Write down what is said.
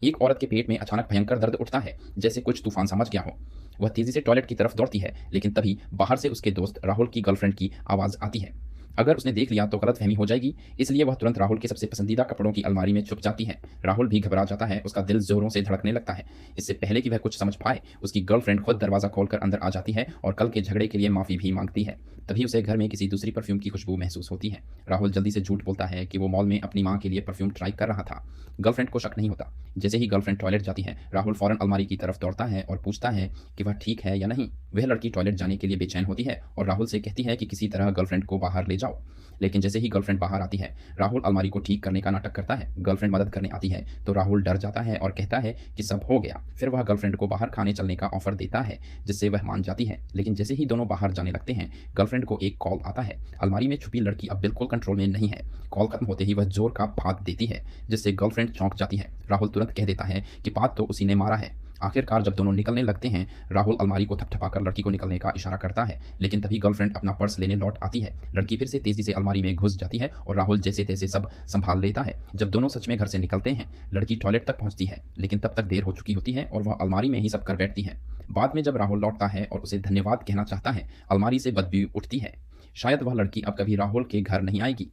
एक औरत के पेट में अचानक भयंकर दर्द उठता है, जैसे कुछ तूफान समझ गया हो। वह तेजी से टॉयलेट की तरफ दौड़ती है, लेकिन तभी बाहर से उसके दोस्त राहुल की गर्लफ्रेंड की आवाज़ आती है। अगर उसने देख लिया तो गलतफहमी हो जाएगी, इसलिए वह तुरंत राहुल के सबसे पसंदीदा कपड़ों की अलमारी में छुप जाती है। राहुल भी घबरा जाता है, उसका दिल ज़ोरों से धड़कने लगता है। इससे पहले कि वह कुछ समझ पाए, उसकी गर्लफ्रेंड खुद दरवाज़ा खोलकर अंदर आ जाती है और कल के झगड़े के लिए माफ़ी भी माँगती है। तभी उसे घर में किसी दूसरी परफ्यूम की खुशबू महसूस होती है। राहुल जल्दी से झूठ बोलता है कि वो मॉल में अपनी माँ के लिए परफ्यूम ट्राई कर रहा था। गर्लफ्रेंड को शक नहीं होता। जैसे ही गर्लफ्रेंड टॉयलेट जाती है, राहुल फौरन अलमारी की तरफ दौड़ता है और पूछता है कि वह ठीक है या नहीं। वह लड़की टॉयलेट जाने के लिए बेचैन होती है और राहुल से कहती है कि किसी तरह गर्लफ्रेंड को बाहर ले जाओ। लेकिन जैसे ही गर्लफ्रेंड बाहर आती है, राहुल अलमारी को ठीक करने का नाटक करता है। गर्लफ्रेंड मदद करने आती है तो राहुल डर जाता है और कहता है कि सब हो गया। फिर वह गर्लफ्रेंड को बाहर खाने चलने का ऑफर देता है, जिससे वह मान जाती है। लेकिन जैसे ही दोनों बाहर जाने लगते हैं, गर्लफ्रेंड को एक कॉल आता है। अलमारी में छुपी लड़की अब बिल्कुल कंट्रोल में नहीं है। कॉल खत्म होते ही वह जोर का बात देती है, जिससे गर्लफ्रेंड चौंक जाती है। राहुल तुरंत कह देता है कि बात तो उसी ने मारा है। आखिरकार जब दोनों निकलने लगते हैं, राहुल अलमारी को थपथपाकर लड़की को निकलने का इशारा करता है, लेकिन तभी गर्लफ्रेंड अपना पर्स लेने लौट आती है। लड़की फिर से तेजी से अलमारी में घुस जाती है और राहुल जैसे तैसे सब संभाल लेता है। जब दोनों सच में घर से निकलते हैं, लड़की टॉयलेट तक पहुंचती है, लेकिन तब तक देर हो चुकी होती है और वह अलमारी में ही सब कर बैठती है। बाद में जब राहुल लौटता है और उसे धन्यवाद कहना चाहता है, अलमारी से बदबू उठती है। शायद वह लड़की अब कभी राहुल के घर नहीं आएगी।